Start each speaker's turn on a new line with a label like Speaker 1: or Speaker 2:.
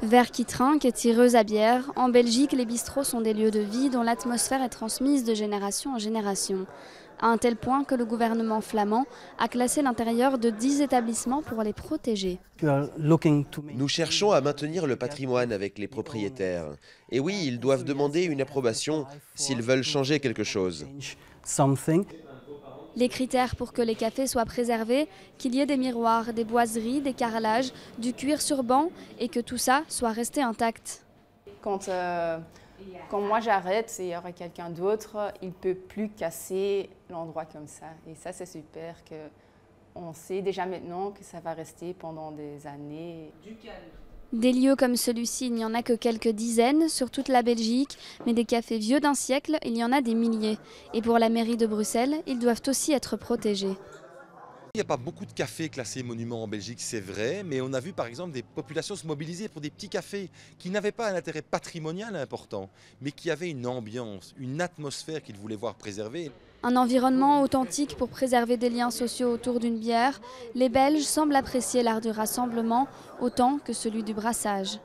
Speaker 1: Verre qui trinque et tireuse à bière, en Belgique, les bistrots sont des lieux de vie dont l'atmosphère est transmise de génération en génération. À un tel point que le gouvernement flamand a classé l'intérieur de 10 établissements pour les protéger.
Speaker 2: Nous cherchons à maintenir le patrimoine avec les propriétaires. Et oui, ils doivent demander une approbation s'ils veulent changer quelque chose.
Speaker 1: Les critères pour que les cafés soient préservés, qu'il y ait des miroirs, des boiseries, des carrelages, du cuir sur banc et que tout ça soit resté intact.
Speaker 3: Quand moi j'arrête et il y aura quelqu'un d'autre, il ne peut plus casser l'endroit comme ça. Et ça c'est super, qu'on sait déjà maintenant que ça va rester pendant des années.
Speaker 1: Des lieux comme celui-ci, il n'y en a que quelques dizaines sur toute la Belgique, mais des cafés vieux d'un siècle, il y en a des milliers. Et pour la mairie de Bruxelles, ils doivent aussi être protégés.
Speaker 4: Il n'y a pas beaucoup de cafés classés monuments en Belgique, c'est vrai, mais on a vu par exemple des populations se mobiliser pour des petits cafés qui n'avaient pas un intérêt patrimonial important, mais qui avaient une ambiance, une atmosphère qu'ils voulaient voir préservée.
Speaker 1: Un environnement authentique pour préserver des liens sociaux autour d'une bière, les Belges semblent apprécier l'art du rassemblement autant que celui du brassage.